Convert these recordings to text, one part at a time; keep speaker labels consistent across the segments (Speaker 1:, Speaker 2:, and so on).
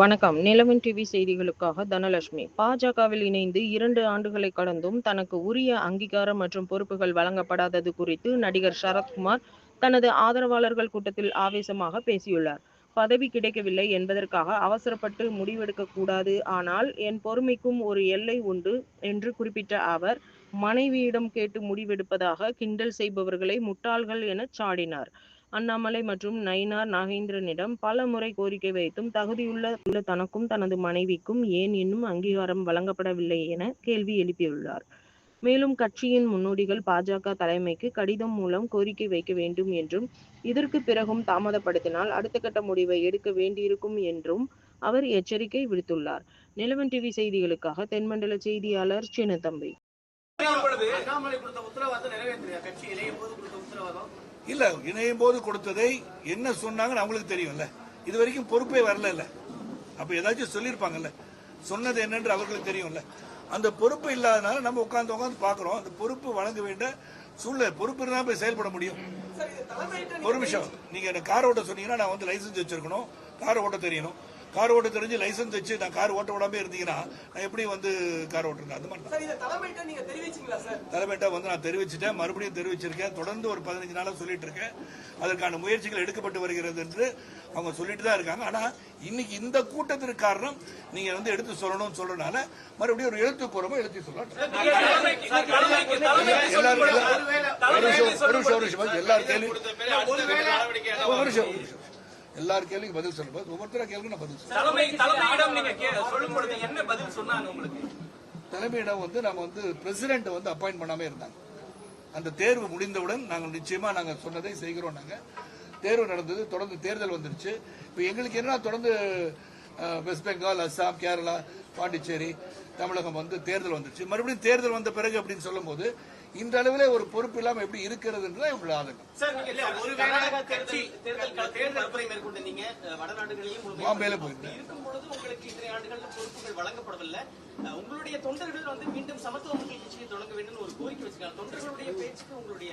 Speaker 1: வணக்கம். நிலவன் டிவி செய்திகளுக்காக தனலட்சுமி. பாஜகவில் இணைந்து 2 ஆண்டுகளை கடந்தும் தனக்கு உரிய அங்கீகாரம் மற்றும் பொறுப்புகள் வழங்கப்படாதது குறித்து நடிகர் சரத்குமார் தனது ஆதரவாளர்கள் கூட்டத்தில் ஆவேசமாக பேசியுள்ளார். பதவி கிடைக்கவில்லை என்பதற்காக அவசரப்பட்டு முடிவெடுக்க கூடாது, ஆனால் என் பொறுமைக்கும் ஒரு எல்லை உண்டு என்று குறிப்பிட்ட அவர், மனைவியிடம் கேட்டு முடிவெடுப்பதாக கிண்டல் செய்பவர்களை முட்டாள்கள் என சாடினார். அண்ணாமலை மற்றும் நயினார் நாகேந்திரனிடம் பல முறை கோரிக்கை வைத்தும் தகுதியுள்ள தனக்கும் தனது மனைவிக்கும் ஏன் இன்னும் அங்கீகாரம் வழங்கப்படவில்லை என கேள்வி எழுப்பியுள்ளார். மேலும் கட்சியின் முன்னோடிகள் பாஜக தலைமைக்கு கடிதம் மூலம் கோரிக்கை வைக்க வேண்டும் என்றும், இதற்கு பிறகும் தாமதப்படுத்தினால் அடுத்த கட்ட முடிவை எடுக்க வேண்டியிருக்கும் என்றும் அவர் எச்சரிக்கை விடுத்துள்ளார். நிலவன் டிவி செய்திகளுக்காக தென்மண்டல செய்தியாளர் சின்னத்தம்பி.
Speaker 2: இல்ல, இணையும் போது கொடுத்ததை என்ன சொன்னாங்கன்னு அவங்களுக்கு தெரியும்ல. இது வரைக்கும் பொறுப்பே வரல. அப்ப ஏதாச்சும் சொல்லியிருப்பாங்கல்ல, சொன்னது என்னன்னு அவர்களுக்கு தெரியும்ல. அந்த பொறுப்பு இல்லாதனால நம்ம உட்கார்ந்து பாக்குறோம். அந்த பொறுப்பு வழங்க வேண்டிய சூழ்நிலை, பொறுப்பு இருந்தா போய் செயல்பட முடியும். ஒரு நிமிஷம், நீங்க என்ன கார் ஓட்ட சொன்னீங்கன்னா நான் வந்து லைசன்ஸ் வச்சிருக்கணும், கார் ஓட்ட தெரியணும். கார் ஓட்ட தெரிஞ்சு லைசன்ஸ் வச்சு நான் கார் ஓட்ட விடாம இருந்தீங்கன்னா நான் எப்படி வந்து கார் ஓட்டுறேன்? அந்த மாதிரி தலைமையிட்ட வந்து நான் தெரிவிச்சுட்டேன், மறுபடியும் தெரிவிச்சிருக்கேன். தொடர்ந்து ஒரு 15 நாளா சொல்லிட்டு இருக்கேன். அதற்கான முயற்சிகள் எடுக்கப்பட்டு வருகிறது என்று அவங்க சொல்லிட்டு தான் இருக்காங்க. ஆனா இன்னைக்கு இந்த கூட்டத்திற்கு காரணம் நீங்க வந்து எடுத்து சொல்லணும்னு சொல்றதுனால மறுபடியும் ஒரு எழுத்துப்பூர்வமா எழுதி சொல்லலாம். எல்லாரும் கேள்விக்கு பதில் சொல்லும்போது ஒவ்வொருத்தர கேள்வி நான் பதில் சொல்லுவேன். தலைமையிடம் வந்து நம்ம வந்து பிரசிடென்ட் வந்து அப்பாயிண்ட் பண்ணாம இருந்தாங்க. அந்த தேர்வு முடிந்தவுடன் நாங்கள் நிச்சயமா நாங்க சொன்னதை செய்கிறோம். நாங்க தேர்வு நடந்தது, தொடர்ந்து தேர்தல் வந்துருச்சு. இப்ப எங்களுக்கு என்ன, தொடர்ந்து வெஸ்ட் பெங்கால், அஸ்ஸாம், கேரளா, பாண்டிச்சேரி, தமிழகம் வந்து தேர்தல் வந்துருச்சு. மறுபடியும் தேர்தல் வந்த பிறகு அப்படின்னு சொல்லும் போது இந்த அளவிலே ஒரு பொறுப்பு இல்லாம எப்படி இருக்கிறது இவங்களோட ஆதங்கம். பாம்பேல போயிருந்தேன்.
Speaker 3: உங்களுடைய தொண்டர்கள் வந்து மீண்டும் சமத்துவ மக்கள் கட்சியை தொடங்க வேண்டும் ஒரு கோரிக்கை வச்சிருக்காங்க. தொண்டர்களுடைய பேச்சுக்கு உங்களுடைய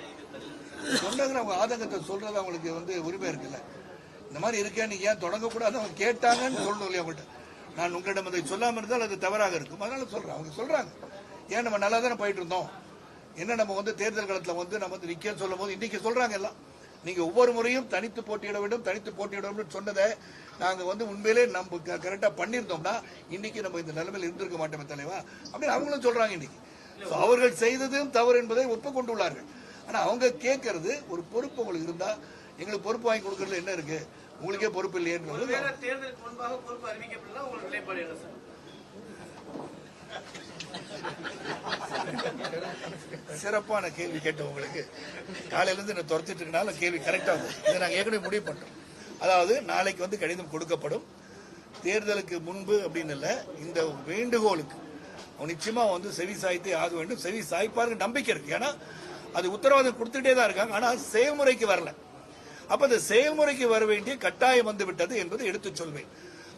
Speaker 2: தொண்டர்கள் அவங்க ஆதங்கத்தை சொல்றது அவங்களுக்கு வந்து உரிமை இருக்குல்ல. இந்த மாதிரி இருக்கேன், நீங்க ஏன் தொடங்கக்கூடாது அவங்க கேட்டாங்கன்னு சொல்லணும் இல்லையா அவங்கள்ட்ட. நான் உங்களிடம் அதை சொல்லாம இருந்தால் அது தவறாக இருக்கும். அதனால சொல்றேன். அவங்க சொல்றாங்க, ஏன் நம்ம நல்லா தானே போயிட்டு இருந்தோம், என்ன நம்ம வந்து தேர்தல் காலத்தில் வந்து நம்ம வந்து நிக்க சொல்லும் போது இன்னைக்கு சொல்றாங்க எல்லாம், நீங்க ஒவ்வொரு முறையும் தனித்து போட்டியிட வேண்டும் சொன்னதை நாங்க வந்து உண்மையிலே நம்ம கரெக்டா பண்ணிருந்தோம்னா இன்னைக்கு நம்ம இந்த நிலைமையில் இருந்திருக்க மாட்டோமே தலைவா அப்படின்னு அவங்களும் சொல்றாங்க. இன்னைக்கு அவர்கள் செய்ததும் தவறு என்பதை ஒப்புக்கொண்டுள்ளார்கள். ஆனா அவங்க கேட்கறது, ஒரு பொறுப்பு உங்களுக்கு இருந்தா எங்களுக்கு பொறுப்பு வாங்கி கொடுக்கறதுல என்ன இருக்கு, உங்களுக்கே பொறுப்பு இல்லையே.
Speaker 3: தேர்தலுக்கு முன்பாக பொறுப்பு அறிவிக்கப்படலாம், உங்களுக்கு நிலைப்பாடு என்ன சார்?
Speaker 2: சிறப்பான கேள்வி கேட்ட உங்களுக்கு. காலையில இருந்து நான் துரத்திட்டு இருக்கனால கேள்வி கரெக்டா இதை நாங்க ஏற்கனவே முடிவு பண்றோம். அதாவது நாளைக்கு வந்து கடிதம் கொடுக்கப்படும். தேர்தலுக்கு முன்பு அப்படின்னு இல்ல, இந்த வேண்டுகோளுக்கு நிச்சயமா வந்து செவி சாய்த்தே ஆக வேண்டும். செவி சாய்ப்பாருக்கு நம்பிக்கை இருக்கு. ஏன்னா அது உத்தரவாதம் கொடுத்துட்டே தான் இருக்காங்க. ஆனா செயல்முறைக்கு வரல. அப்ப அந்த செயல்முறைக்கு வர வேண்டிய கட்டாயம் வந்து விட்டது என்பதை எடுத்து சொல்வேன்.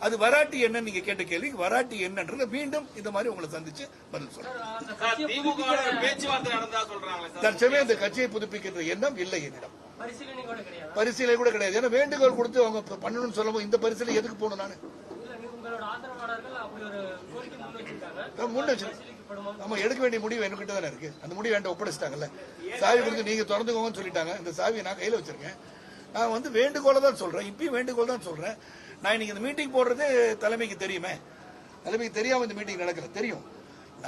Speaker 2: அது வராட்டி என்ன, நீங்க கேட்ட கேள்விக்கு வராட்டி என்னன்றது மீண்டும் இந்த மாதிரி உங்களை சந்திச்சு பதில் சொல்றேன். தற்சமயம் இந்த கட்சியை புதுப்பிக்கின்ற எண்ணம் இல்லை என்னிடம். பரிசீலனை கூட கிடையாது. ஏன்னா வேண்டுகோள் கொடுத்து அவங்க பண்ணணும்னு சொல்லும்போது இந்த பரிசீலனை எதுக்கு போகணும்? நானு நம்ம எடுக்க வேண்டிய முடிவு என்கிட்ட தானே இருக்கு. அந்த முடிவு என்கிட்ட ஒப்படைச்சிட்டாங்கல்ல. சாவி கொடுத்து நீங்க திறந்துக்கோங்கன்னு சொல்லிட்டாங்க. இந்த சாவியை நான் கையில வச்சிருக்கேன். நான் வந்து வேண்டுகோளை தான் சொல்றேன், இப்பயும் வேண்டுகோள் தான் சொல்றேன். நான் இன்னைக்கு இந்த மீட்டிங் போடுறதே தலைமைக்கு தெரியுமே. தலைமைக்கு தெரியாம இந்த மீட்டிங் நடக்கல, தெரியும்.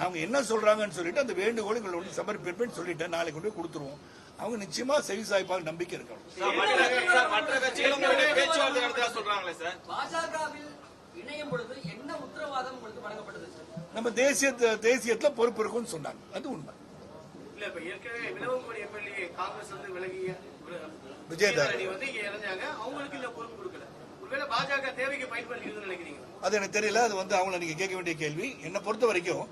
Speaker 2: அவங்க என்ன சொல்றாங்கன்னு சொல்லிட்டு அந்த வேண்டுகோள் எங்களோட சமர்ப்பிப்பேன்னு சொல்லிட்டேன். நாளைக்கு கொண்டு போய் கொடுத்துருவோம். அவங்க நிச்சயமா செவி சாய்ப்பாக நம்பிக்கை இருக்கணும். நம்ம தேசியத்துல பொறுப்பு இருக்கும்னு சொன்னாங்க. அது உண்மை. விஜயதாரணி அது எனக்கு தெரியல. அது வந்து அவங்கள நீங்க கேட்க வேண்டிய கேள்வி. என்னை பொறுத்த வரைக்கும்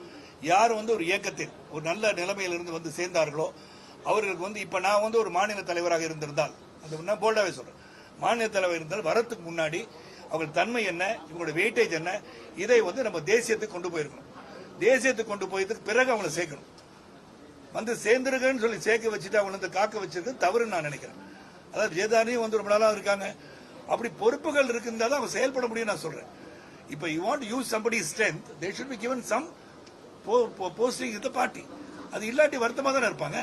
Speaker 2: யார் வந்து ஒரு இயக்கத்தில் ஒரு நல்ல நிலைமையிலிருந்து வந்து சேர்ந்தார்களோ அவர்களுக்கு வந்து இப்ப நான் வந்து ஒரு மாநில தலைவராக இருந்திருந்தால், அது நான் போல்டாவே சொல்றேன், மாநில தலைவர் இருந்தால் வரத்துக்கு முன்னாடி அவங்க தன்மை என்ன, இவங்களோட வெயிட்டேஜ் என்ன, இதை வந்து நம்ம தேசியத்துக்கு கொண்டு போயிருக்கணும். தேசியத்துக்கு கொண்டு போயதுக்கு பிறகு அவங்களை சேர்க்கணும். வந்து சேர்ந்திருக்கன்னு சொல்லி சேர்க்க வச்சுட்டு அவங்களை வந்து காக்க வச்சிருக்கு தவறுன்னு நான் நினைக்கிறேன். அதாவது விஜயதாரணியும் வந்து ரொம்ப நாளா இருக்காங்க. அப்படி பொறுப்புகள் இருக்குன்னா தான் அவங்க செயல்பட முடியும் நான் சொல்றேன். இப்ப you want use somebody's strength, they should be given some posting in the party. அது இல்லாட்டி வருத்தமா தானே இருப்பாங்க.